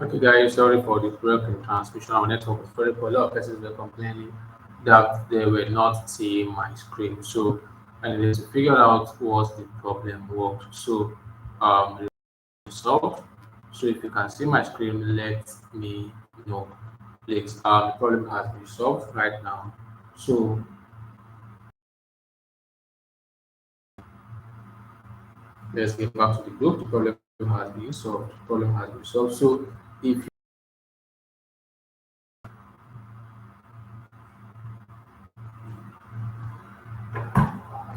Okay, guys, sorry for the broken transmission. Our network was very poor. A lot of persons were complaining that they were not seeing my screen. So I needed to figure out what the problem was. So solved. So if you can see my screen, let me know. Please. The problem has been solved right now. So let's get back to the group. The problem has been solved. The problem has been solved. So if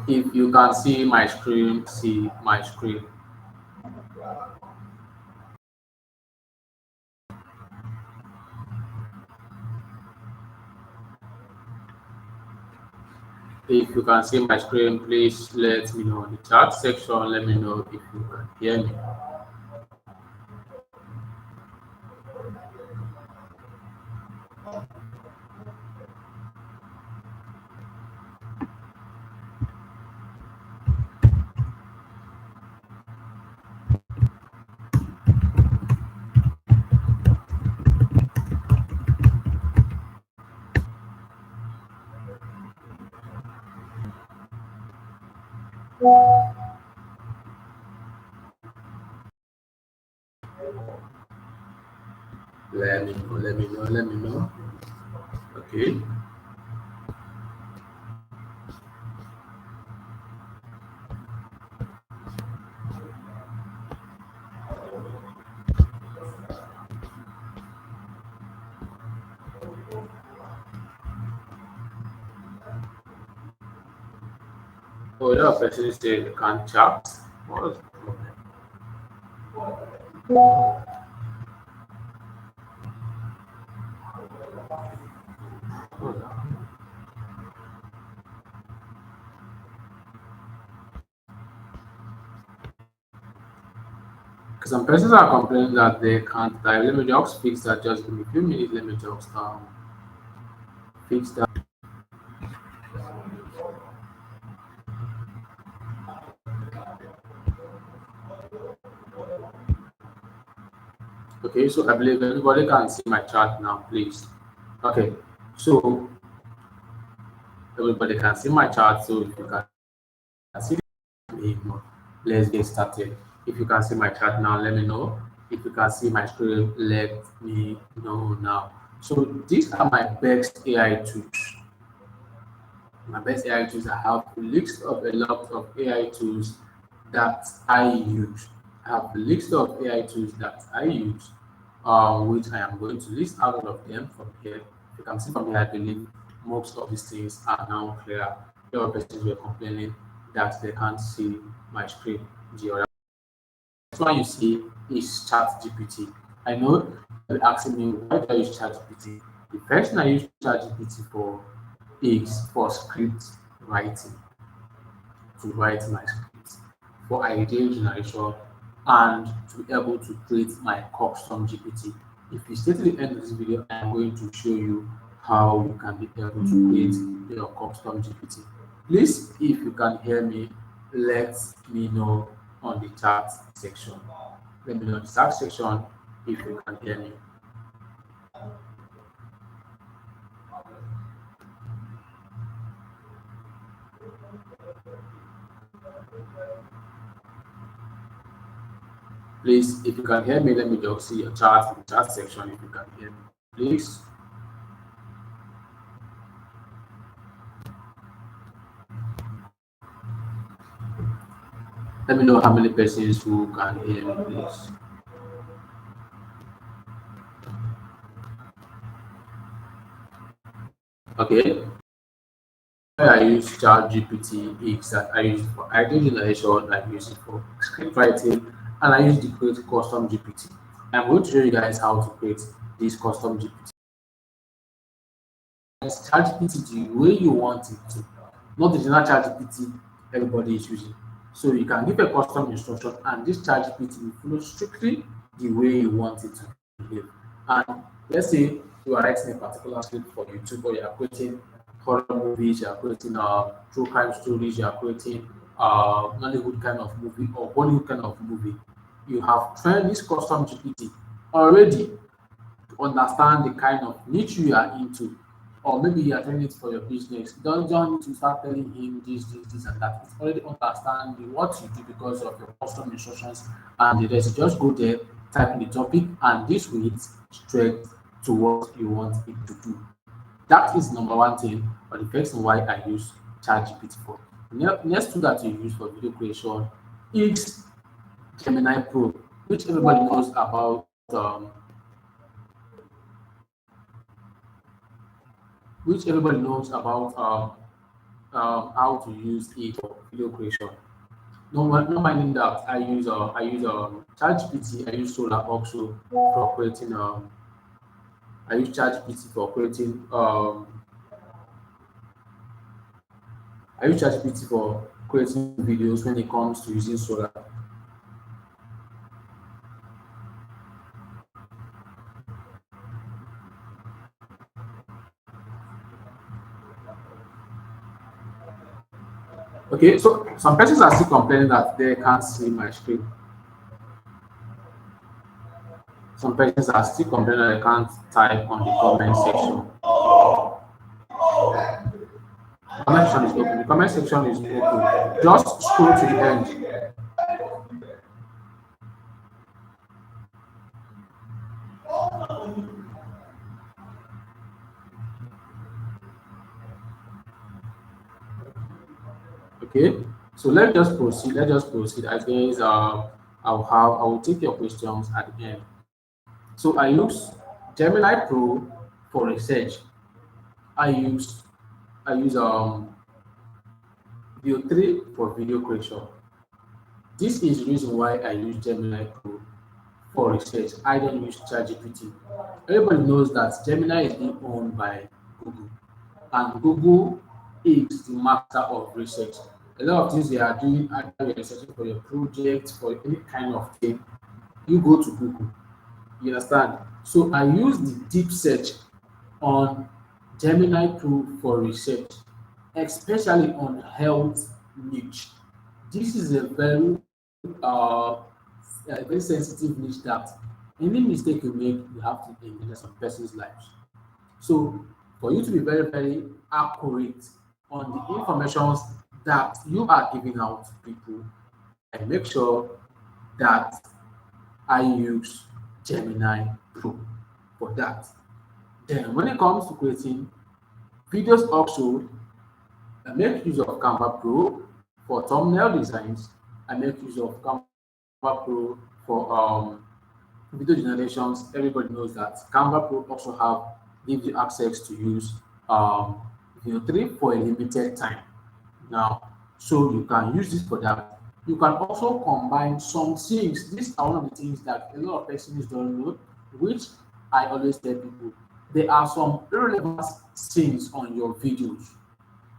if you can see my screen, see my screen. If you can see my screen, please let me know in the chat section. Let me know if you can hear me. Let me know, let me know, let me know. Okay. Oh, a lot of persons say they can't chat. What's the problem? Because some persons are complaining that they can't type. Let me just fix that. Just give me a few minutes. Let me just fix that. Okay, so I believe everybody can see my chat now, please. Okay, so everybody can see my chart. So if you can see me, let's get started. If you can see my chart now, let me know. If you can see my screen, let me know now. So these are my best AI tools. My best AI tools. I have a list of a lot of AI tools that I use. I have a list of AI tools that I use, which I am going to list out all of them from here. You can see from here, I believe most of these things are now clear. A lot of persons were complaining that they can't see my screen. The other one you see is ChatGPT. I know you're asking me why do I use ChatGPT? The first thing I use ChatGPT for is for script writing, to write my script, for idea generation, and to be able to create my custom GPT. If you stay to the end of this video, I am going to show you how you can be able to create your custom GPT. Please, if you can hear me, let me know on the chat section. Let me know in the chat section if you can hear me. Please, if you can hear me, let me just see your chat in the chat section if you can hear me. Please. Let me know how many persons who can hear me, please. Okay, why I use Chat GPT is that I use it for idea generation, I use it for script writing, and I use it to create custom GPT. I'm going to show you guys how to create this custom GPT. It's ChatGPT the way you want it to, not the general ChatGPT everybody is using. So you can give a custom instruction, and this ChatGPT will follow strictly the way you want it to behave. And let's say you are writing a particular script for YouTube, or you are creating horror movies, you are creating true crime stories, you are creating Nollywood kind of movie or Bollywood kind of movie. You have trained this custom GPT already to understand the kind of niche you are into, or maybe you are doing it for your business. Don't need to start telling him this, and that. It's already understanding what you do because of your custom instructions and the rest. Just go there, type in the topic, and this will hit straight to what you want it to do. That is number one thing, or the first thing why I use ChatGPT for. Next tool that you use for video creation is Gemini Pro, which everybody knows about. Which everybody knows about how to use it for video creation. No minding that I use ChatGPT, I use Solar also for creating I use ChatGPT for creating I use ChatGPT for creating videos when it comes to using Solar. Okay, so some persons are still complaining that they can't see my screen. Some persons are still complaining that they can't type on the comment section. Comment section is open. The comment section is open. Just scroll to the end. Okay, so let's just proceed. Let's just proceed. I guess I will take your questions at the end. So I use Gemini Pro for research. I use View 3 for video creation. This is the reason why I use Gemini Pro for research. I don't use ChatGPT. Everybody knows that Gemini is being owned by Google, and Google is the master of research. A lot of things they are doing, either you're researching for your project, for any kind of thing, you go to Google. You understand? So I use the deep search on Gemini Pro for research, especially on health niche. This is a very sensitive niche that any mistake you make, you have to endanger some person's lives. So for you to be very, very accurate on the information that you are giving out to people, I make sure that I use Gemini Pro for that. Then when it comes to creating videos also, I make use of Canva Pro for thumbnail designs. I make use of Canva Pro for video generations. Everybody knows that Canva Pro also have gives you access to use Veo 3 for a limited time now. So you can use this for that. You can also combine some things. These are one of the things that a lot of persons don't know, which I always tell people. There are some irrelevant things on your videos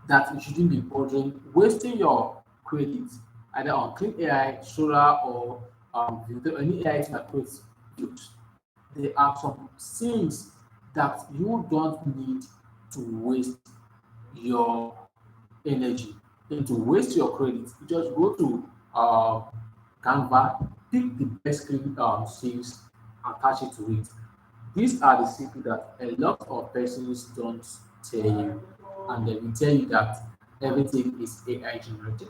that you shouldn't be bothering wasting your credit either on Clean AI, Solar, or any AI that creates videos. There are some things that you don't need to waste your energy and to waste your credit. You just go to Canva, pick the best clean things, attach it to it. These are the secrets that a lot of persons don't tell you, and they will tell you that everything is AI generated.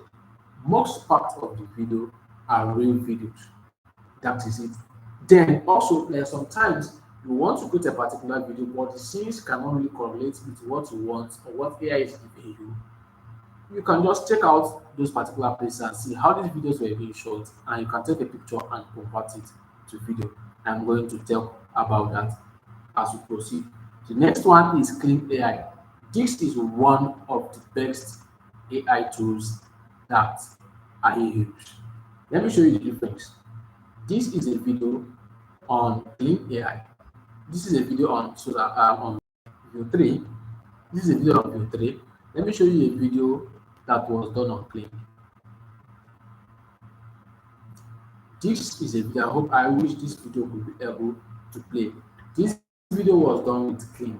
Most parts of the video are real videos. That is it. Then also, sometimes you want to create a particular video, but the scenes cannot really correlate with what you want or what AI is giving you. You can just check out those particular places and see how these videos were being shot, and you can take a picture and convert it to video. I'm going to talk about that as we proceed. The next one is Clean AI. This is one of the best AI tools that I use. Let me show you the difference. This is a video on Clean AI. This is a video on View 3. This is a video on View 3. Let me show you a video that was done on Clean. This is a video. I wish this video could be able to play. This video was done with Clean.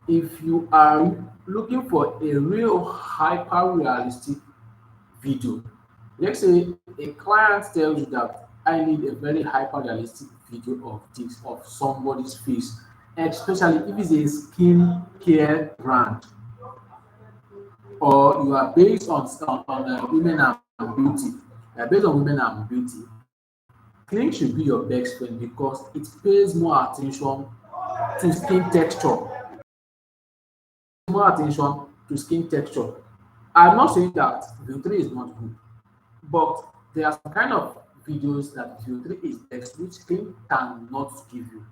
If you are looking for a real hyper realistic video, let's say a client tells you that I need a very hyper realistic video of this of somebody's face, especially if it's a skin care brand, or you are based on women and beauty. You are based on women and beauty. Clean should be your best friend because it pays more attention to skin texture. More attention to skin texture. I'm not saying that View 3 is not good, but there are some kind of videos that View 3 is best, which Clean cannot give you.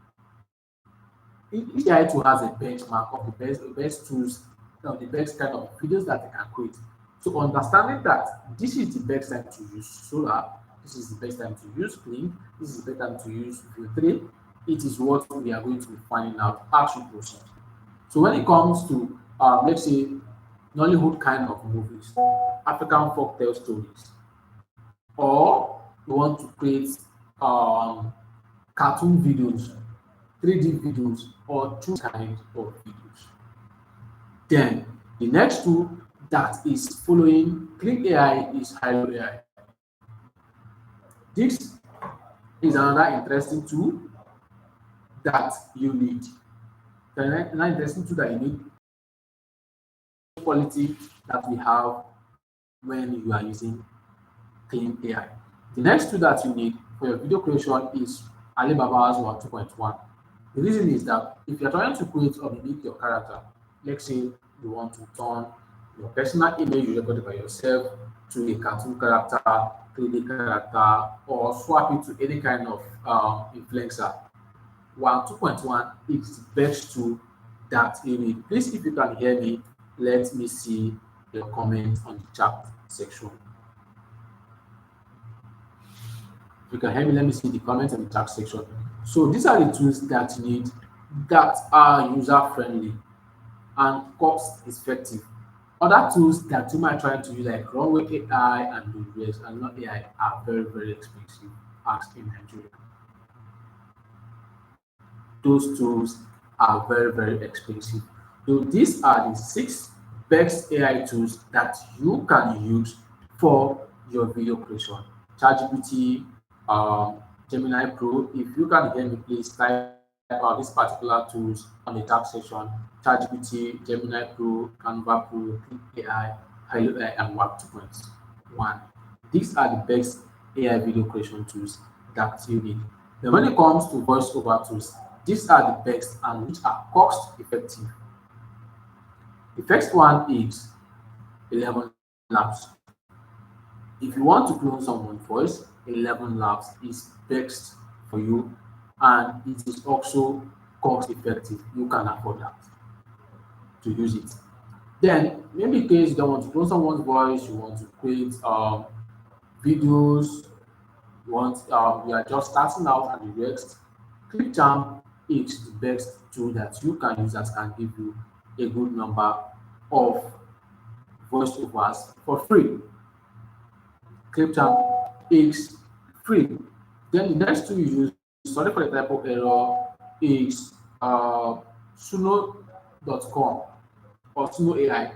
Each AI tool has a benchmark of the best tools, the best kind of videos that they can create. So understanding that this is the best time to use Solar, this is the best time to use Clean, this is the best time to use View 3, it is what we are going to be finding out as we proceed. So when it comes to let's say Nollywood kind of movies, African folktale stories, or you want to create um, cartoon videos, 3D videos, or two kinds of videos. Then the next tool that is following Click AI is Hilo AI. This is another interesting tool that you need. Another interesting tool that you need quality that we have when you are using Clean AI. The next tool that you need for your video creation is Alibaba's 2.1. The reason is that if you're trying to create or mimic your character, let's say you want to turn your personal image you recorded by yourself to a cartoon character, 3D character, or swap it to any kind of influencer, 2.1 is the best tool that you need. Please, if you can hear me, let me see your comment on the chat section. If you can hear me, let me see the comments in the chat section. So these are the tools that you need that are user friendly and cost effective. Other tools that you might try to use like Runway AI and the and not AI are very, very expensive as in Nigeria. Those tools are very, very expensive. So these are the 6 best AI tools that you can use for your video creation. ChatGPT, Gemini Pro. If you can hear me, please type out these particular tools on the tab section. ChatGPT, Gemini Pro, Canva Pro, Click AI, Hilo AI, and WAP 2.1. These are the best AI video creation tools that you need. Then when it comes to voiceover tools, these are the best and which are cost effective. The first one is 11 Labs. If you want to clone someone's voice, 11 Labs is best for you and it is also cost effective. You can afford that to use it. Then, maybe in case you don't want to clone someone's voice, you want to create videos, you are just starting out at the next, ClickCharm is the best tool that you can use that can give you a good number of voiceovers for free. ClickCharm is free. Then the next tool you use, sorry for the type of error, is suno.com or Suno AI.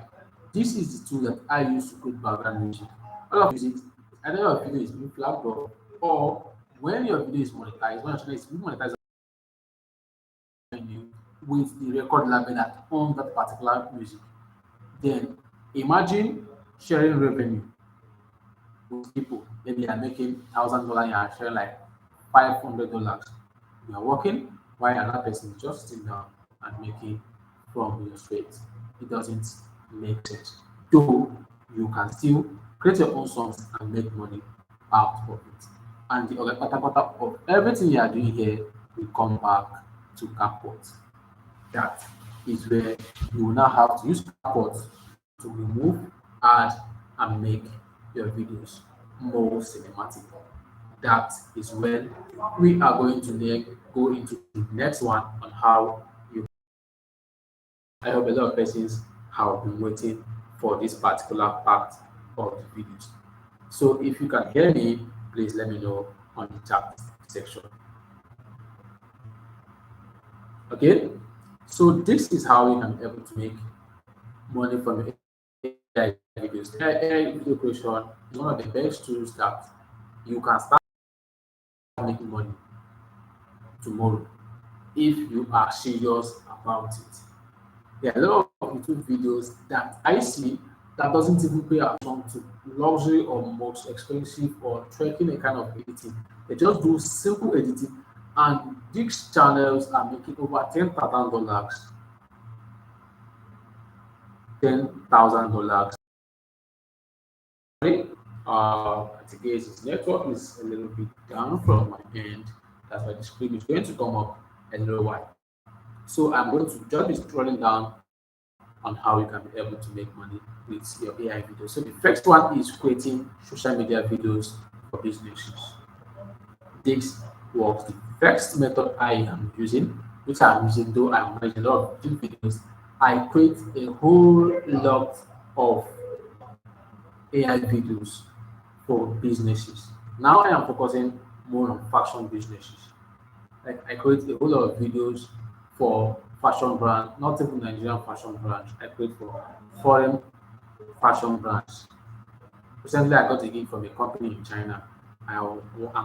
This is the tool that I use to create background music. All of it, either your video is being flagged up or when your video is monetized, when your channel is being monetized with the record label that owns that particular music, then imagine sharing revenue with people. Maybe you are making $1,000, you are sharing like $500. You are working while another person is just sitting down and making from your sweat. It doesn't make sense. Though you can still create your own songs and make money out of it. And the other part of everything you are doing here will come back to Capot. That is where you will now have to use CapCut to remove, add, and make your videos more cinematic. That is when we are going to then go into the next one on how you. I hope a lot of persons have been waiting for this particular part of the videos. So if you can hear me, please let me know on the chat section. Okay, so this is how you can be able to make money from your AI videos. AI video creation is one of the best tools that you can start making money tomorrow if you are serious about it. There are a lot of YouTube videos that I see that doesn't even pay attention to luxury or most expensive or trekking a kind of editing. They just do simple editing, and these channels are making over $10,000, $10,000. I think his network is a little bit down from my end. That's why the screen is going to come up a little while. So I'm going to just be scrolling down on how you can be able to make money with your AI videos. So the first one is creating social media videos for businesses. This works. The first method I am using, which I'm using though I'm making a lot of YouTube videos, I create a whole lot of AI videos for businesses. Now I am focusing more on fashion businesses. Like I create a whole lot of videos for fashion brand, not even Nigerian fashion brands. I create for foreign fashion brands. Recently, I got a gig from a company in China I'm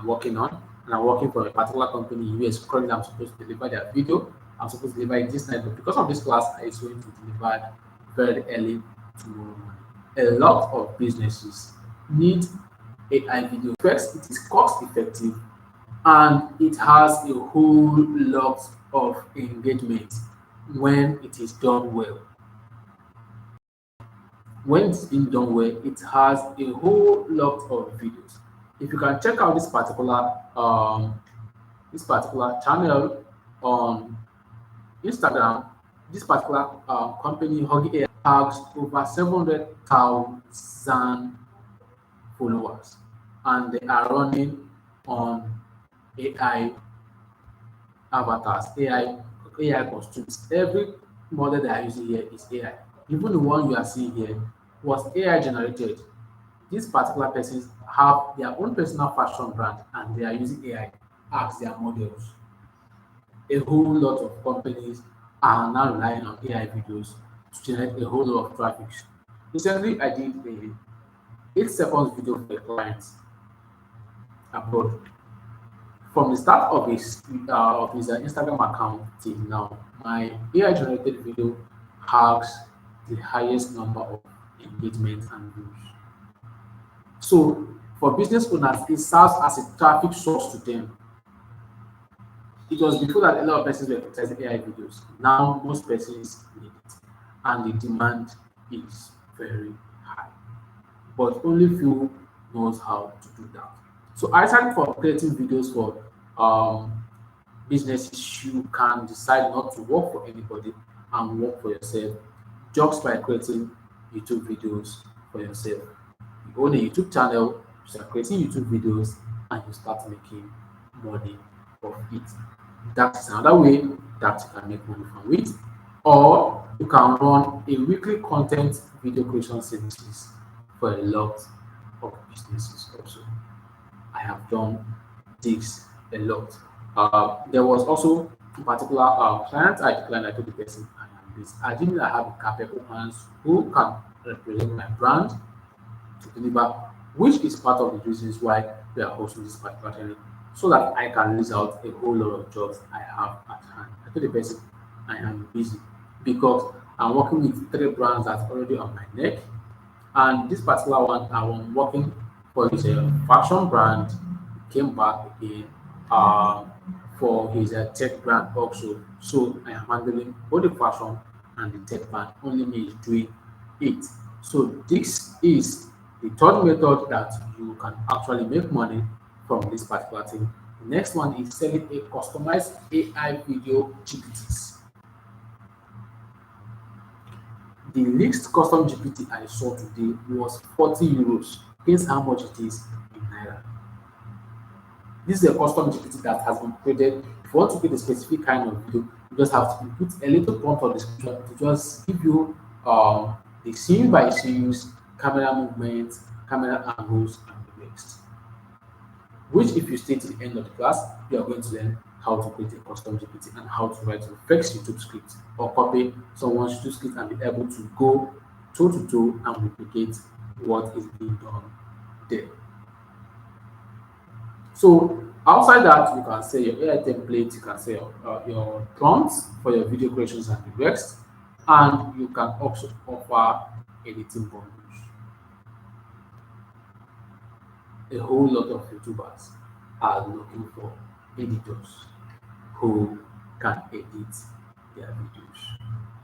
working on, and I'm working for a particular company in US. Currently, I'm supposed to deliver their video. I'm supposed to deliver it this night, but because of this class, it's going to deliver very early tomorrow morning. A lot of businesses need AI video. First, it is cost effective and it has a whole lot of engagement when it is done well. When it's been done well, it has a whole lot of videos. If you can check out this particular channel on Instagram, this particular company Huggy AI has over 700,000 followers, and they are running on AI avatars, AI costumes. Every model they are using here is AI. Even the one you are seeing here was AI generated. These particular persons have their own personal fashion brand and they are using AI as their models. A whole lot of companies are now relying on AI videos to generate a whole lot of traffic. Recently, I did a 8 seconds video for a client abroad. From the start of his Instagram account till now, my AI generated video has the highest number of engagements and views. So for business owners, it serves as a traffic source to them. It was before that a lot of persons were advertising AI videos. Now most persons need it, and the demand is very high. But only few knows how to do that. So aside from creating videos for businesses, you can decide not to work for anybody and work for yourself just by creating YouTube videos for yourself. You own a YouTube channel, you start creating YouTube videos, and you start making money of it. That is another way that you can make money from it. Or you can run a weekly content video creation services for a lot of businesses also. I have done this a lot. There was also a particular client I declined. I told the person I am this. I didn't have a capable hands who can represent my brand to deliver, which is part of the reasons why we are hosting this particular training, so that I can list out a whole lot of jobs I have at hand. I told the person I am busy because I'm working with 3 brands that's already on my neck, and this particular one I was working for his fashion brand, came back again for his tech brand also. So I am handling both the fashion and the tech brand. Only me is doing it. So this is the third method that you can actually make money from this particular thing. The next one is selling a customized AI video GPTs. The least custom GPT I saw today was 40 euros. Guess how much it is in naira? This is a custom GPT that has been created. If you want to create a specific kind of video, you just have to put a little prompt or description to just give you the scene by scenes, camera movements, camera angles, and the rest. Which, if you stay to the end of the class, you are going to learn how to create a custom GPT and how to write a flex YouTube script or copy someone's YouTube script and be able to go toe to toe and replicate what is being done there. So outside that, you can say your AI template, you can say your prompts for your video creations and the rest, and you can also offer editing bundles. A whole lot of YouTubers are looking for editors who can edit their videos.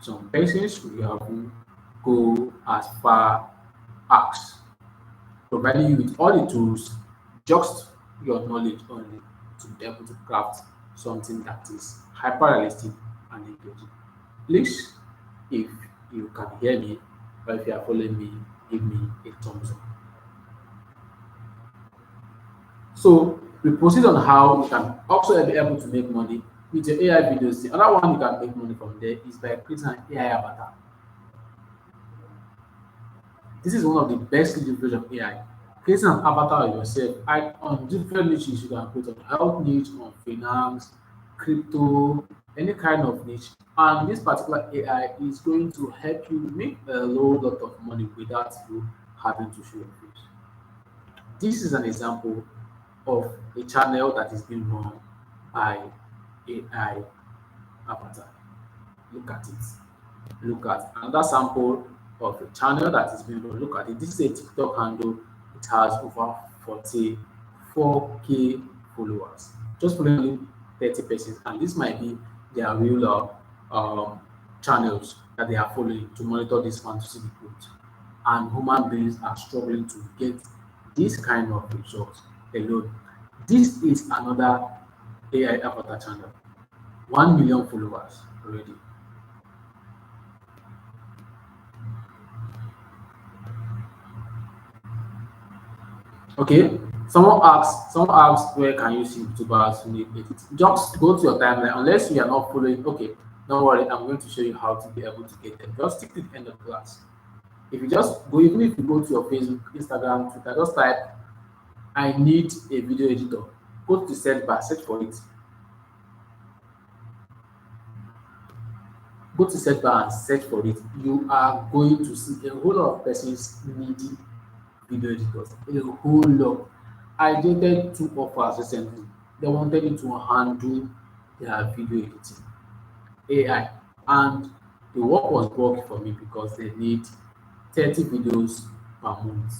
Some persons will even go as far as providing you with all the tools, just your knowledge only to be able to craft something that is hyper realistic and engaging. Please, if you can hear me or if you are following me, give me a thumbs up. So we proceed on how you can also be able to make money with your AI videos. The other one you can make money from there is by creating an AI avatar. This is one of the best leverage of AI. Creating an avatar of yourself on different niches you can create on health niche, on finance, crypto, any kind of niche. And this particular AI is going to help you make a whole lot of money without you having to show your face. This is an example of a channel that is being run by AI avatar. Look at it. Look at another sample of a channel that is being run. Look at it. This is a TikTok handle. It has over 44K followers. Just following 30 persons, and this might be their real channels that they are following to monitor this one to see the growth. And human beings are struggling to get this kind of results alone. This is another AI avatar channel. 1 million followers already. Okay. Someone asks where can you see YouTubers who need edit? Just go to your timeline. Unless you are not following, okay, don't worry, I'm going to show you how to be able to get them. Just stick to the end of class. If you just go, even if you go to your Facebook, Instagram, Twitter, just type I need a video editor. Go to the search bar, search for it. Go to search bar and search for it. You are going to see a whole lot of persons needing video editors. A whole lot. I dated two offers recently. They wanted me to handle their video editing, AI, and the work was bulky for me because they need 30 videos per month.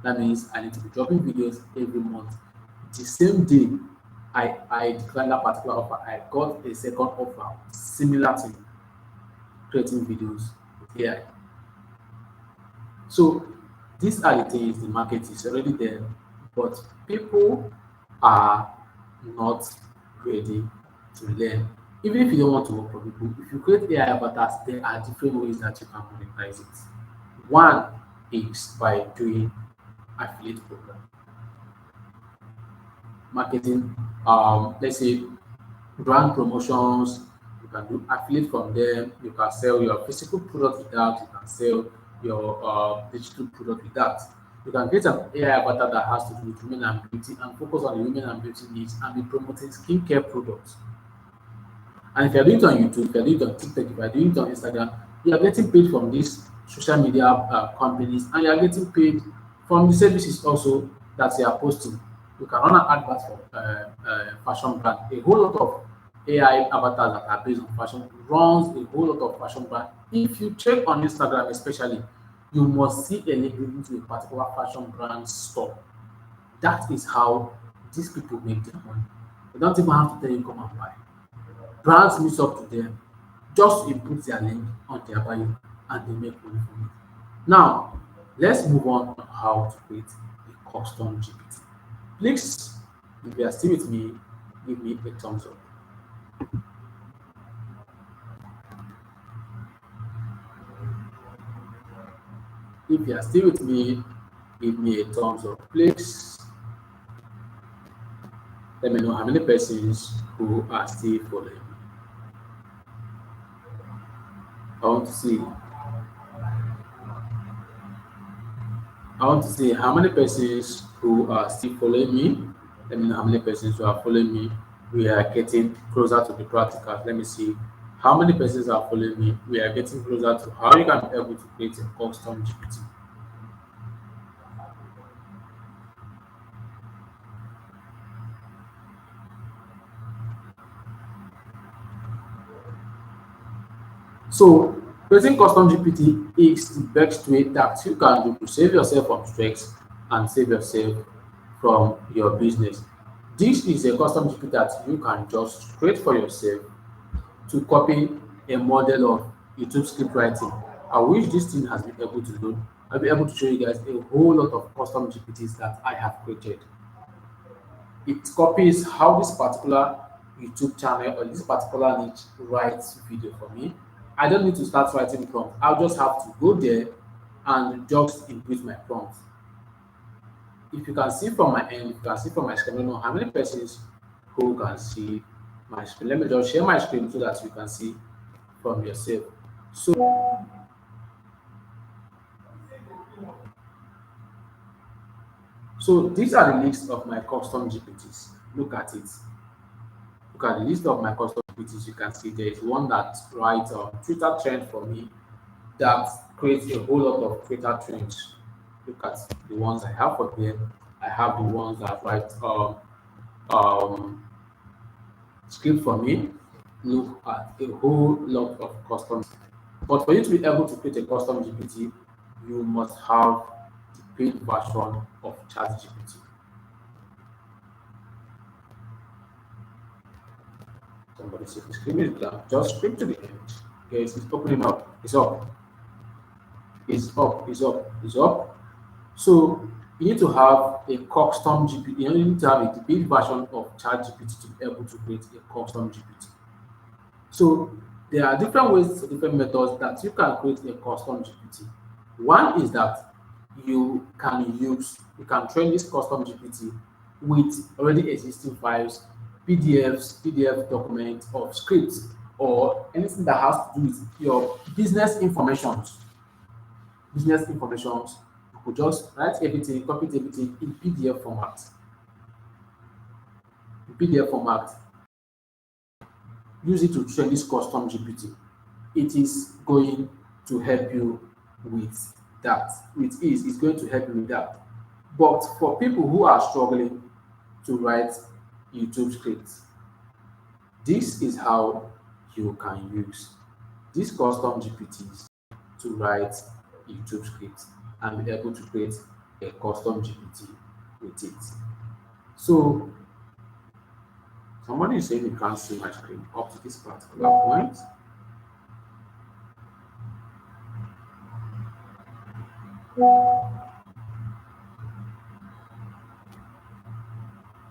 That means I need to be dropping videos every month. The same day I declined that particular offer, I got a second offer, similar to creating videos with AI. So these are the things, the market is already there, but people are not ready to learn. Even if you don't want to work for people, if you create AI avatars, there are different ways that you can monetize it. One is by doing affiliate program marketing. Let's say brand promotions. You can do affiliate from them. You can sell your physical product with that. You can sell your digital product with that. You can create an AI avatar that has to do with women and beauty and focus on the women and beauty needs and be promoting skincare products. And if you're doing it on YouTube, if you're doing it on TikTok, if you're doing it on Instagram, you are getting paid from these social media companies and you are getting paid from the services also that you are posting. You can run an advert for fashion brand. A whole lot of AI avatars that are based on fashion runs a whole lot of fashion brand. If you check on Instagram, especially, you must see a link leading to a particular fashion brand store. That is how these people make their money. They don't even have to tell you come and buy. Brands meet up to them, just input their link on their bio and they make money from it. Now, let's move on how to create a custom GPT. Please, if you are still with me, give me a thumbs up. If you are still with me, give me a thumbs up. Please let me know how many persons who are still following me. I want to see. I want to see how many persons who are still following me. Let me know how many persons who are following me. We are getting closer to the practical. Let me see how many persons are following me. We are getting closer to how you can be able to create a custom GPT. So creating custom GPT is the best way that you can do to save yourself from stress and save yourself from your business. This is a custom GPT that you can just create for yourself to copy a model of YouTube script writing. I wish this thing has been able to do. I'll be able to show you guys a whole lot of custom GPTs that I have created. It copies how this particular YouTube channel or this particular niche writes video for me. I don't need to start writing prompt. I'll just have to go there and just input my prompt. If you can see from my end, if you can see from my screen, I don't know how many persons who can see my screen. Let me just share my screen so that you can see from yourself. So these are the list of my custom GPTs. Look at it. Look at the list of my custom GPTs. You can see there is one that writes Twitter trend for me that creates a whole lot of Twitter trends. Look at the ones I have for them. I have the ones that write um, script for me. Look at a whole lot of custom. But for you to be able to create a custom GPT, you must have the paid version of ChatGPT. Somebody said the screen is down. Just screen to the end. Okay, it's opening up. It's up. It's up. It's up. It's up. So you need to have a custom GPT. You need to have a paid version of ChatGPT to be able to create a custom GPT. So there are different ways, different methods that you can create a custom GPT. One is that you can train this custom GPT with already existing files, PDFs, PDF documents, or scripts, or anything that has to do with your business information. Business information. You could just write everything, copy everything in PDF format. In PDF format, use it to train this custom GPT. It is going to help you with that. With ease, it's going to help you with that. But for people who are struggling to write YouTube scripts, this is how you can use these custom GPTs to write YouTube scripts and be able to create a custom GPT with it. So somebody is saying you can't see my screen up to this particular point.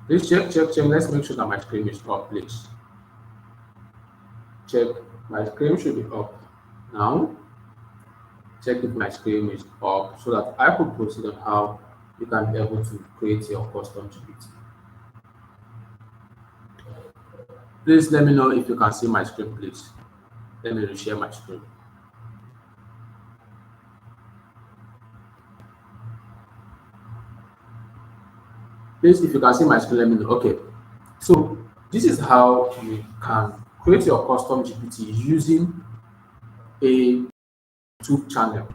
Please check. Let's make sure that my screen is up, please. Check. My screen should be up now. Check if my screen is up so that I could proceed on how you can be able to create your custom GPT. Please let me know if you can see my screen, please. Let me reshare my screen. Please, if you can see my screen, let me know. Okay. So this is how you can create your custom GPT using a YouTube channel.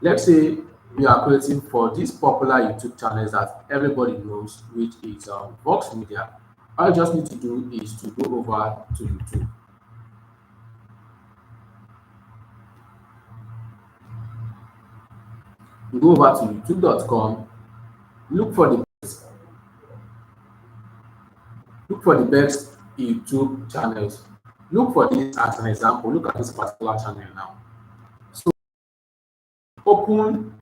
Let's say we are creating for these popular YouTube channels that everybody knows, which is Vox Media. All you just need to do is to go over to YouTube. You go over to youtube.com, look for the best YouTube channels. Look for this as an example. Look at this particular channel now. So open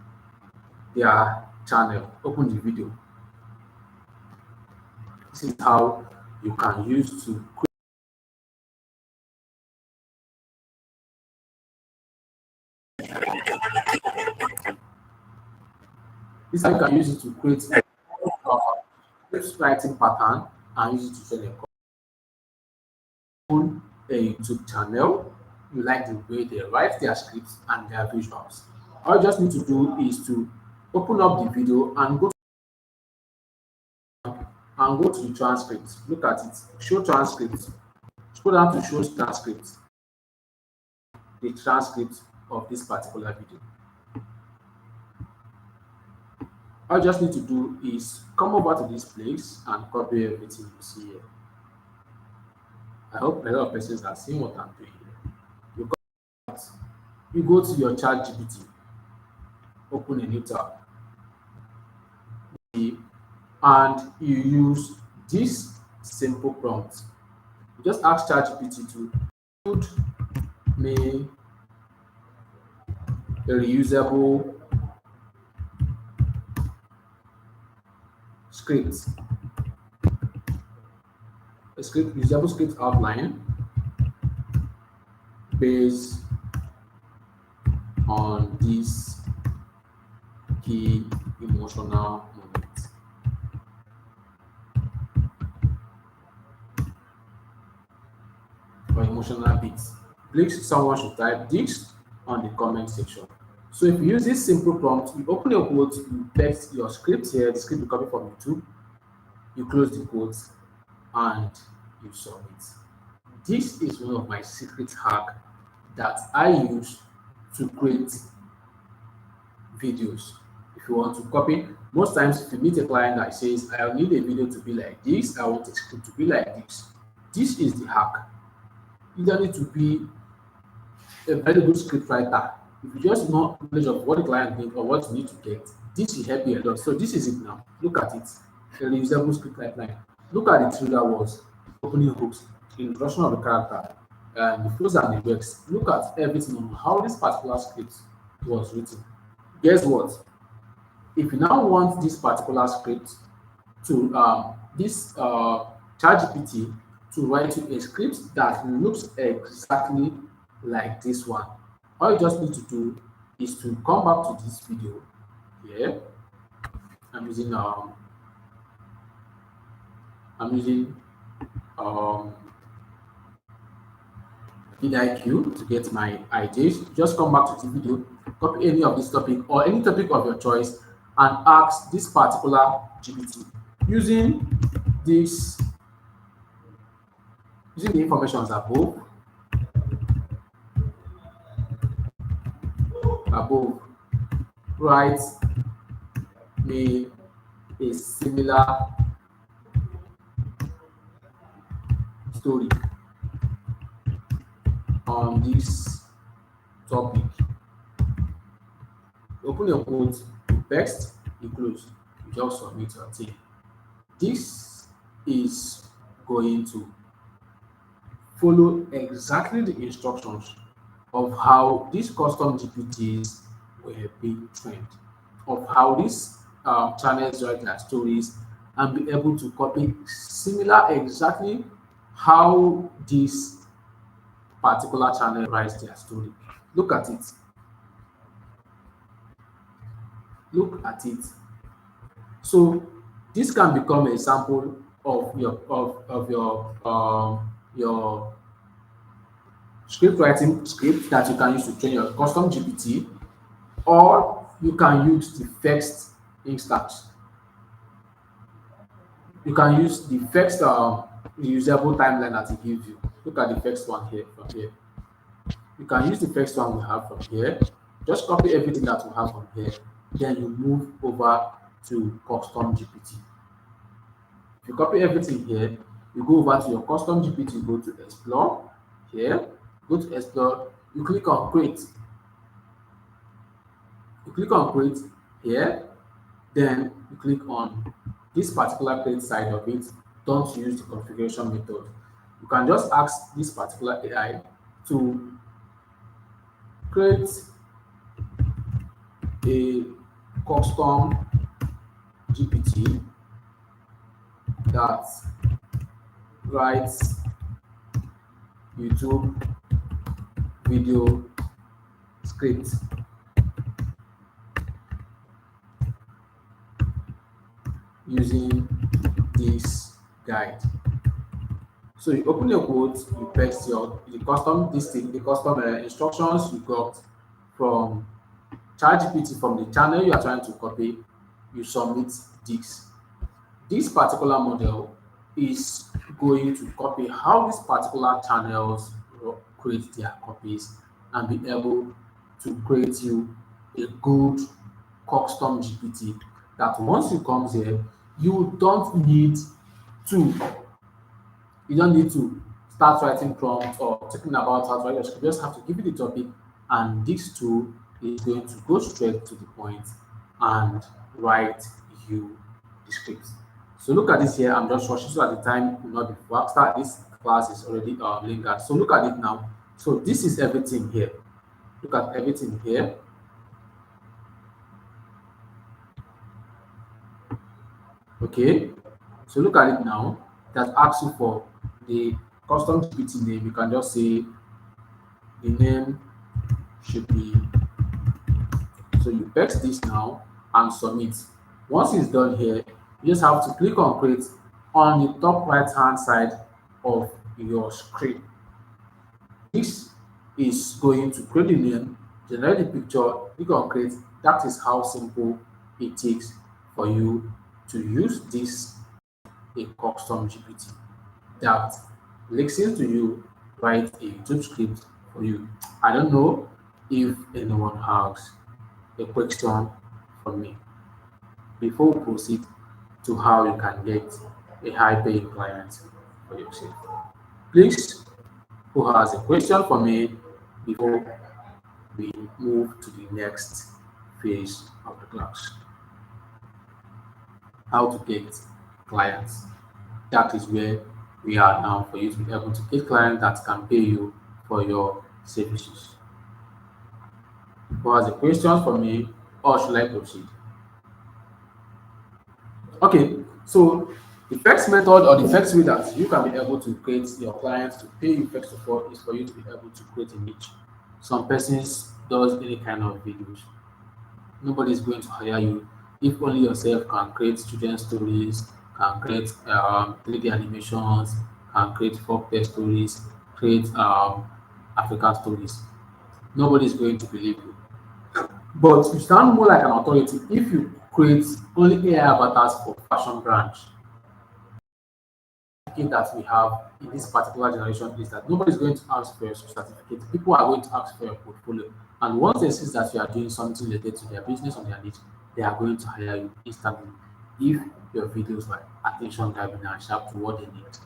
their channel, open the video. This is how you can use to This is how you can use it to create script writing pattern and use it to train a YouTube channel. You like the way they write their scripts and their visuals. All you just need to do is to open up the video and go to the transcript. Look at it. Show transcript. Scroll down to show transcript. The transcript of this particular video. All you just need to do is come over to this place and copy everything you see here. I hope a lot of persons are seeing what I'm doing here. You come out, you go to your chat GPT, open a new tab, and you use this simple prompt. You just ask ChatGPT to build me a reusable script, reusable script outline based on this key emotional moment. Or emotional beats. Please, someone should type this on the comment section. So if you use this simple prompt, you open your quote, you text your script here, the script you copy from YouTube, you close the quotes, and you submit. This is one of my secret hack that I use to create videos. If you want to copy, most times if you meet a client that says, I need a video to be like this, I want a script to be like this is the hack. You don't need to be a very good script writer. If you just know knowledge of what the client needs or what you need to get, this will help you a lot. So this is it now. Look at it. The reusable script pipeline. Look at the trigger words, opening hooks, introduction of the character, and the flows and the works. Look at everything on how this particular script was written. Guess what? If you now want this particular script to this ChatGPT to write you a script that looks exactly like this one, all you just need to do is to come back to this video here. I'm using vidIQ to get my ideas. Just come back to the video, copy any of this topic or any topic of your choice, and ask this particular GPT using this using the information above. Write me a similar story on this topic. Open your quote, you text, you close, you just submit your thing. This is going to follow exactly the instructions of how these custom GPTs were being trained, of how these channels write their stories, and be able to copy similar exactly how this particular channel writes their story. Look at it. Look at it. So this can become a sample of your script writing script that you can use to train your custom GPT, or you can use the first instance. You can use the first reusable timeline that it gives you. Look at the first one here from here. You can use the first one we have from here. Just copy everything that we have from here. Then you move over to custom GPT. If you copy everything here, you go over to your custom GPT, go to explore here, go to explore, you click on create. You click on create here, then you click on this particular create side of it. Don't use the configuration method. You can just ask this particular AI to create a custom GPT that writes YouTube video script. using this guide. So you open your quote, you paste your the custom this thing, the custom instructions you got from ChatGPT from the channel you are trying to copy. You submit this. This particular model is going to copy how these particular channels create their copies and be able to create you a good custom GPT that once you come here, you don't need to you don't need to start writing prompts or thinking about how to write your script. You just have to give it the topic, and this tool is going to go straight to the point and write you the script. So look at this here. I'm just rushing so at the time will not be faster. This class is already lingered. So look at it now. So this is everything here. Look at everything here. Okay. So look at it now. That asks you for the custom GPT name. You can just say the name should be. So you paste this now and submit. Once it's done here, you just have to click on create on the top right hand side of your screen. This is going to create the name, generate the picture, click on create. That is how simple it takes for you to use this a custom GPT that listens to you write a YouTube script for you. I don't know if anyone has a question for me before we proceed to how you can get a high paying client for yourself. Please, who has a question for me before we move to the next phase of the class? How to get clients. That is where we are now for you to be able to get clients that can pay you for your services. Who has a question for me, or should I proceed? Okay, so the first method or the first way that you can be able to create your clients to pay you first of all is for you to be able to create a niche. Some persons does any kind of videos. Nobody is going to hire you if only yourself can create children's stories, can create 3D animations, can create folktale stories, create African stories. Nobody is going to believe you. But you sound more like an authority if you create only AI avatars for fashion brands. Certificate that we have in this particular generation is that nobody is going to ask for your certificate. People are going to ask for your portfolio. And once they see that you are doing something related to their business or their niche, they are going to hire you instantly if your videos were attention grabbing and sharp to what they need.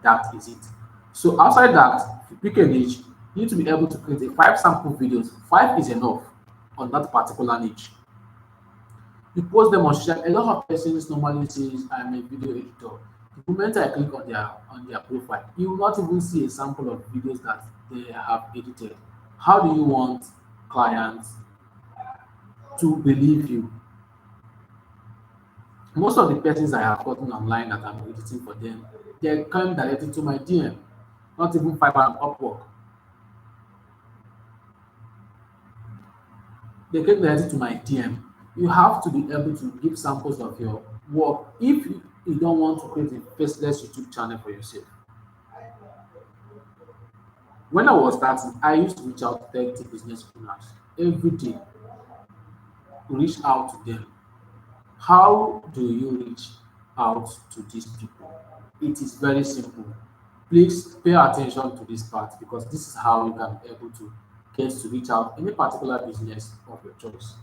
That is it. So outside that, if you pick a niche, you need to be able to create a 5 sample videos. 5 is enough on that particular niche. You post them on social. A lot of persons normally says I'm a video editor. The moment I click on their profile, you will not even see a sample of videos that they have edited. How do you want clients to believe you? Most of the persons I have gotten online that I'm editing for them, they come directly to my DM, not even Fiverr and Upwork. They came directly to my DM. You have to be able to give samples of your work if you don't want to create a faceless YouTube channel for yourself. When I was starting, I used to reach out to 30 business owners every day to reach out to them. How do you reach out to these people? It is very simple. Please pay attention to this part because this is how you can be able to get to reach out any particular business of your choice.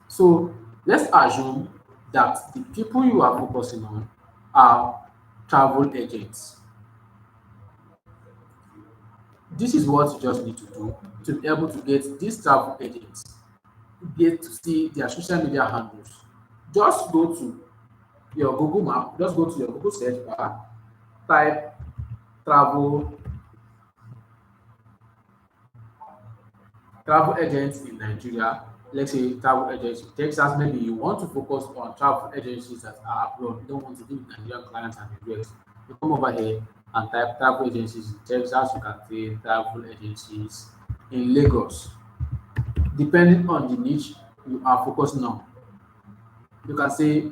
So let's assume that the people you are focusing on are travel agents. This is what you just need to do to be able to get these travel agents, get to see their social media handles. Just go to your Google map, just go to your Google search bar, type travel travel agents in Nigeria. Let's say travel agents in Texas. Maybe you want to focus on travel agencies that are abroad. You don't want to deal with Nigerian clients and the US. You come over here and type travel agencies in Texas. You can say travel agencies in Lagos. Depending on the niche you are focusing on, you can say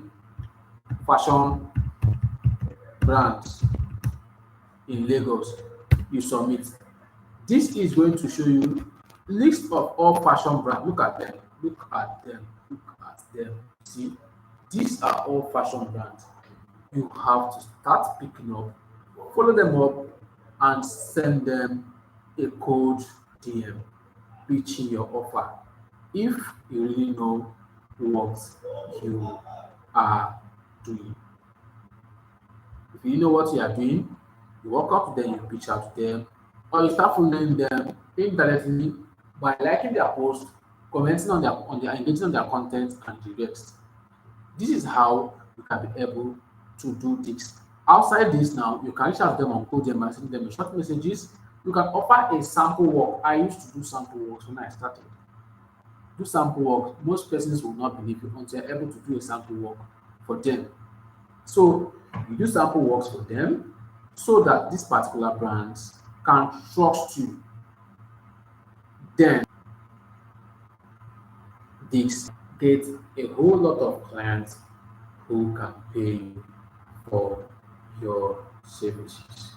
fashion brands in Lagos, you submit. This is going to show you list of all fashion brands. Look at them. Look at them. Look at them. See, these are all fashion brands. You have to start picking up, follow them up, and send them a code DM pitching your offer. If you really know what you are doing, if you know what you are doing, you walk up to them, you pitch out to them, or you start following them indirectly by liking their post, commenting on their engaging on their content and the rest. This is how you can be able to do this. Outside this now, you can reach out to them on code them and send them a short messages. You can offer a sample work. I used to do sample works when I started. Do sample work. Most persons will not believe you until you're able to do a sample work for them. So you do sample works for them so that these particular brands can trust you. Then this get a whole lot of clients who can pay you for your services.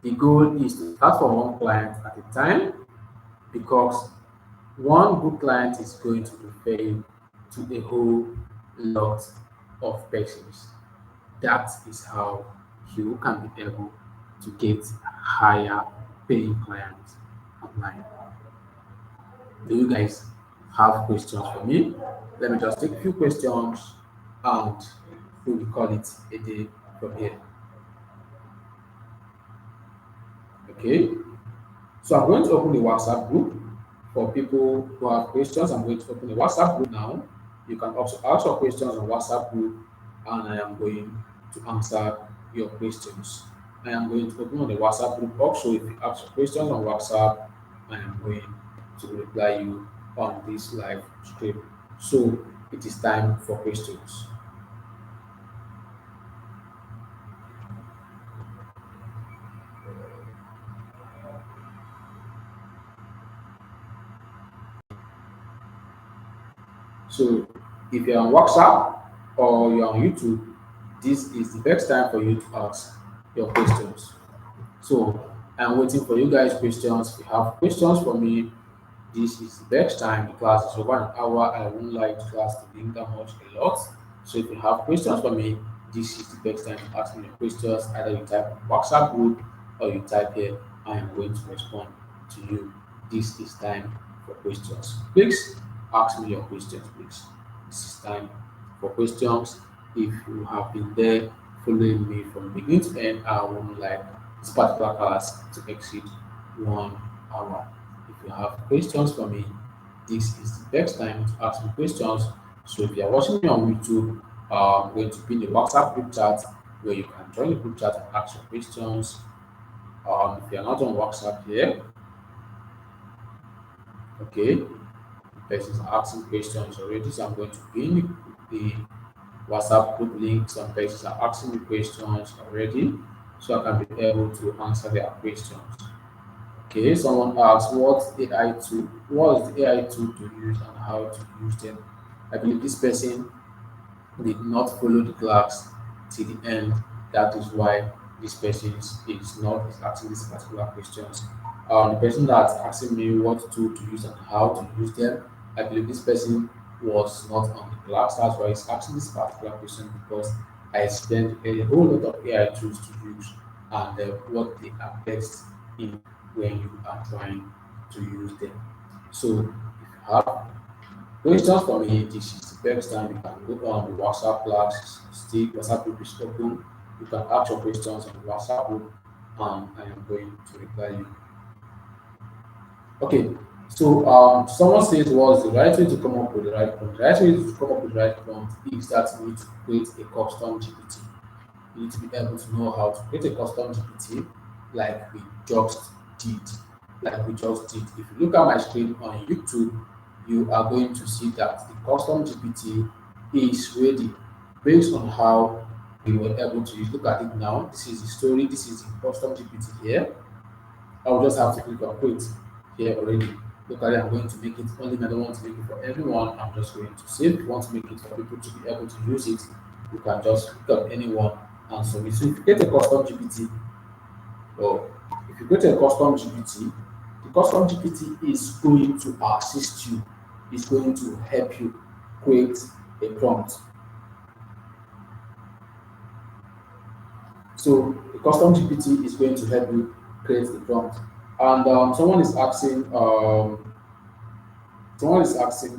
The goal is to start from one client at a time because one good client is going to refer you to a whole lot of persons. That is how you can be able to get higher paying clients online. Do you guys have questions for me? Let me just take a few questions and we will call it a day from here. Okay. So I'm going to open the WhatsApp group for people who have questions. I'm going to open the WhatsApp group now. You can also ask your questions on WhatsApp group and I am going to answer your questions. I am going to open on the WhatsApp group also. If you ask your questions on WhatsApp, I am going to reply you on this live stream. So it is time for questions. So if you're on WhatsApp or you're on YouTube, this is the best time for you to ask your questions. So I'm waiting for you guys' questions. If you have questions for me, this is the best time. The class is over an hour. I won't like the class to be that much a lot. So if you have questions for me, this is the best time to ask me your questions. Either you type on WhatsApp group or you type here. I am going to respond to you. This is time for questions. Please ask me your questions, please. This is time for questions. If you have been there following me from beginning to end, I won't like this particular class to exceed 1 hour. If you have questions for me, this is the best time to ask me questions. So if you are watching me on YouTube, I'm going to be in the WhatsApp group chat where you can join the group chat and ask your questions. If you are not on WhatsApp here, okay, persons are asking questions already, so I'm going to pin the WhatsApp group link. Some persons are asking me questions already, so I can be able to answer their questions. Okay, someone asks what is the AI tool to use and how to use them. I believe this person did not follow the class till the end. That is why this person is asking these particular questions. The person that's asking me what tool to use and how to use them, I believe this person was not on the class. That's why he's asking this particular question because I explained a whole lot of AI tools to use and what they are best in when you are trying to use them. So if you have questions for me, this is the best time you can go on the WhatsApp class, still WhatsApp group is open. You can ask your questions on the WhatsApp group and I am going to reply you. Okay, so someone says what's the right way to come up with the right prompt? The right way to come up with the right prompt is that you need to create a custom GPT. You need to be able to know how to create a custom GPT like we just did. Like we just did. If you look at my screen on YouTube, you are going to see that the custom GPT is ready based on how we were able to use. Look at it now. This is the story. This is the custom GPT here. I will just have to click on create here already. Locally, I'm going to make it only. I don't want to make it for everyone. I'm just going to save. If you want to make it for people to be able to use it, you can just pick up anyone and submit. So if you get a custom GPT, or if you create a custom GPT, the custom GPT is going to assist you, is going to help you create a prompt. So the custom GPT is going to help you create the prompt. And someone is asking,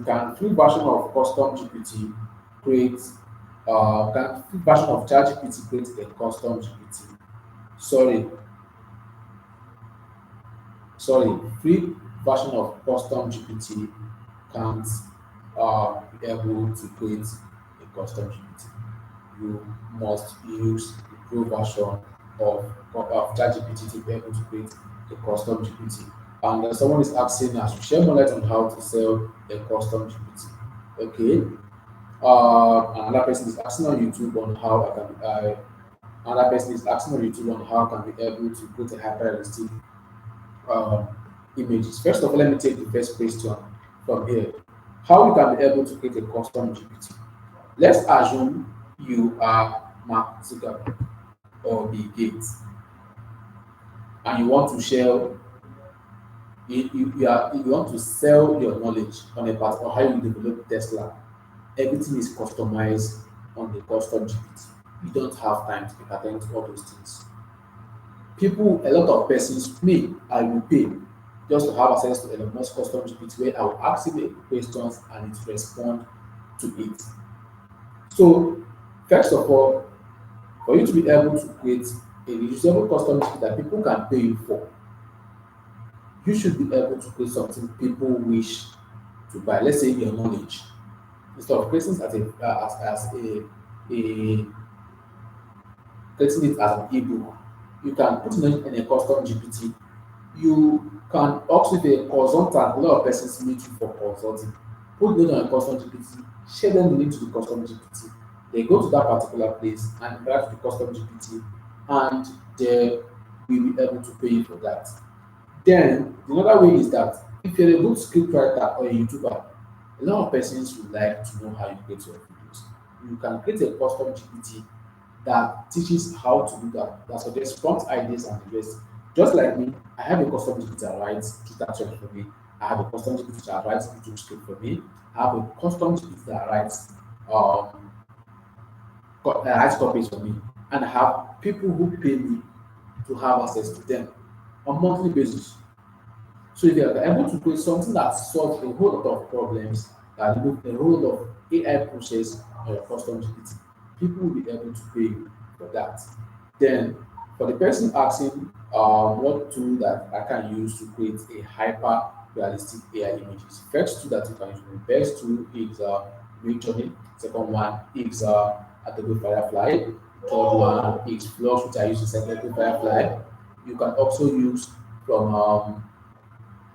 can free version of custom GPT create, can free version of ChatGPT create a custom GPT? Sorry, sorry, free version of custom GPT can't be able to create a custom GPT. You must use the pro version of ChatGPT to be able to create a custom GPT. And someone is asking us to share more light on how to sell a custom GPT. Okay. Another person is asking on YouTube on how I can. Another person is asking on YouTube on how I can be able to put a hyper realistic um, images. First of all, let me take the first question from here. How you can be able to create a custom GPT? Let's assume you are Mark Zuckerberg or Bill Gates, and you want to share, you want to sell your knowledge on a part or how you develop Tesla. Everything is customized on the custom GPT. You don't have time to attend to all those things. People, a lot of persons, me, I will pay just to have access to Elon Musk custom GPT where I will ask him questions and it respond to it. So, first of all, for you to be able to create a reusable custom GPT that people can pay you for, you should be able to create something people wish to buy. Let's say your knowledge. Instead of creating it a creating it as an ebook, you can put it in a custom GPT. You can also be a consultant. A lot of persons need you for consulting. Put it on a custom GPT, share them the link to the custom GPT. They go to that particular place and interact with the custom GPT, and they will be able to pay you for that. Then another way is that if you're a good script writer or a YouTuber, a lot of persons would like to know how you create your videos. You can create a custom GPT that teaches how to do that, that suggests prompt ideas and the rest. Just like me, I have a custom GPT that writes Twitter thread for me. I have a custom GPT that writes YouTube script for me. I have a custom GPT that writes copies for me. And I have people who pay me to have access to them on monthly basis. So if you are able to create something that solves a whole lot of problems, that remove a whole lot of AI process on your custom GPT, people will be able to pay you for that. Then for the person asking what tool that I can use to create a hyper realistic AI images, first tool that you can use, the best tool is Midjourney. Second one is Adobe Firefly. Third one is Flux, which I use to set Adobe Firefly. You can also use from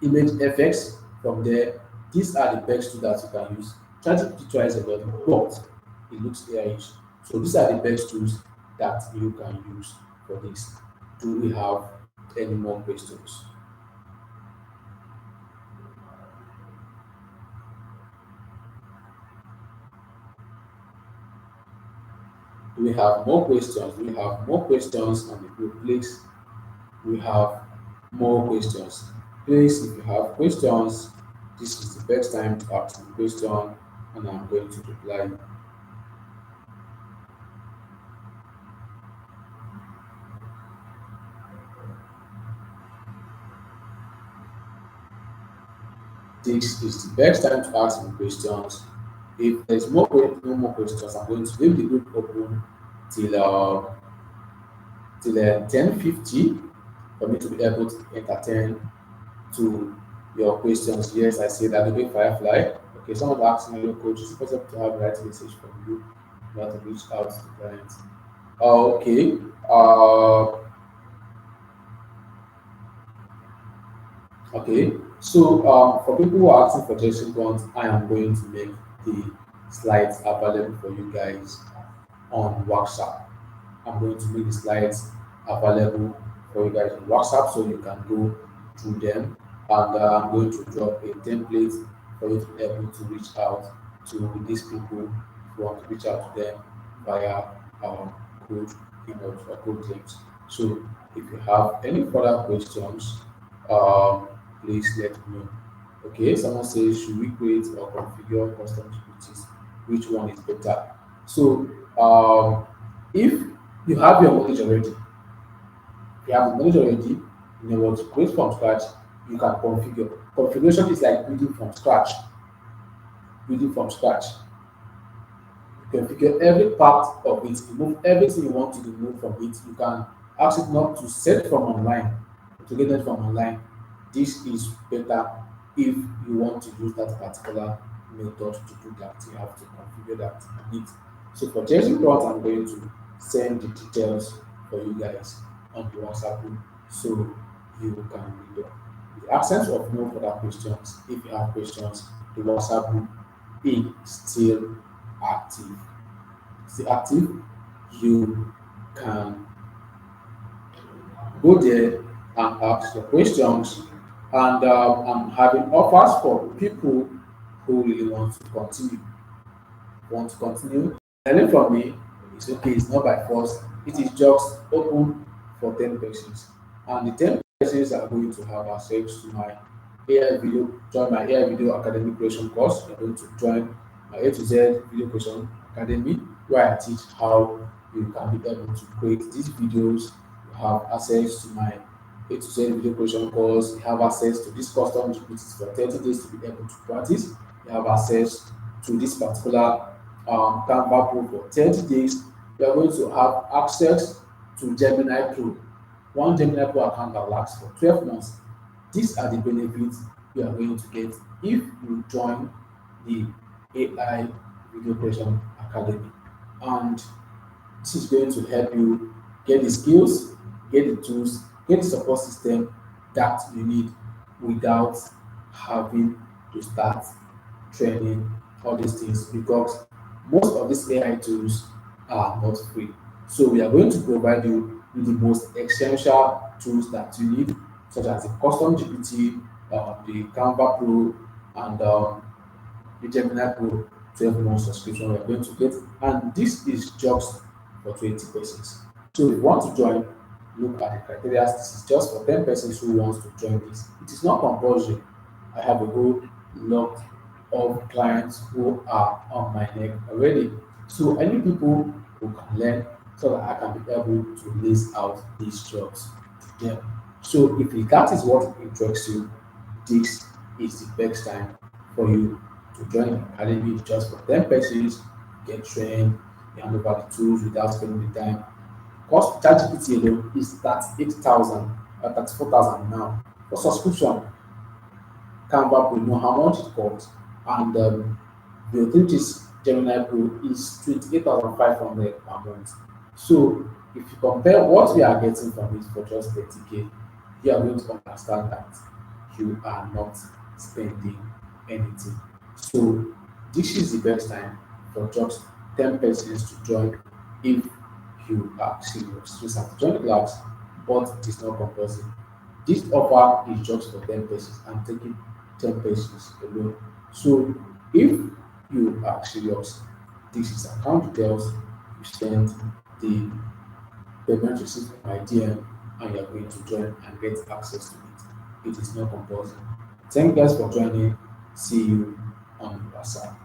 image effects from there. These are the best tools that you can use. ChatGPT tries a lot, but it looks AI-ish. So these are the best tools that you can use for this. Do we have any more questions? Do we have more questions? Do we have more questions on the group? Please, we have more questions. Please, if you have questions, this is the best time to ask the question, and I'm going to reply. This is the best time to ask me questions. If there's no more questions, I'm going to leave the group open till 10:50 for me to be able to entertain to your questions. Yes, I see that the Firefly. Okay, someone asked me, coach, is it possible to have a write message from you not to reach out to the client? Okay. Uh, okay. So for people who are asking for testing points, I am going to make the slides available for you guys on WhatsApp. I'm going to make the slides available for you guys on WhatsApp so you can go through them. and I'm going to drop a template for you to be able to reach out to these people if you want to reach out to them via code emails or code links. So if you have any further questions, please let me know. Okay, someone says, should we create or configure custom GPTs? Which one is better? So, if you have your knowledge already, if you have the knowledge already, you know what to create from scratch, you can configure. Configuration is like building from scratch. Building from scratch. You configure every part of it, remove everything you want to remove from it. You can ask it not to set from online, to get it from online. This is better if you want to use that particular method to do that. You have to configure that on it. So for testing plot, I'm going to send the details for you guys on the WhatsApp group so you can read them. The absence of no further questions, if you have questions, the WhatsApp group is still active. Still active. You can go there and ask your questions. And I'm having offers for people who really want to continue learning from me. It's okay, it's not by force. It is just open for 10 persons. And the 10 persons are going to have access to my join my AI video academic creation course. You're going to join my A to Z video creation academy where I teach how you can be able to create these videos. You have access to my A to Z video creation course. You have access to this custom GPTs for 30 days to be able to practice. You have access to this particular Canva Pro for 30 days. You are going to have access to Gemini Pro. One Gemini Pro account that lasts for 12 months. These are the benefits you are going to get if you join the AI Video Creation Academy. And this is going to help you get the skills, get the tools, get the support system that you need without having to start training all these things because most of these AI tools are not free. So we are going to provide you with the most essential tools that you need, such as the custom GPT, the Canva Pro, and the Gemini Pro 12 month subscription we are going to get. And this is just for 20 persons. So if you want to join, look at the criteria. This is just for 10 persons who wants to join this. It is not compulsory. I have a whole lot of clients who are on my neck already. So any people who can learn so that I can be able to list out these jobs to them. So if that is what interests you, this is the best time for you to join the academy just for 10 persons, get trained, hand over the tools without spending the time. Cost ChatGPT alone is 38,000, 34,000 now. For subscription, Canva Pro know how much it costs, and the Authorities Gemini Pro is 28,500 per month. So if you compare what we are getting from it for just 30K, you are going to understand that you are not spending anything. So this is the best time for just 10 persons to join if you are serious. You just have to join the class, but it is not compulsory. This offer is just for 10 persons. I'm taking 10 persons alone. So if you are serious, this is account details. You send the payment receipt by DM and you're going to join and get access to it. It is not compulsory. Thank you guys for joining. See you on WhatsApp.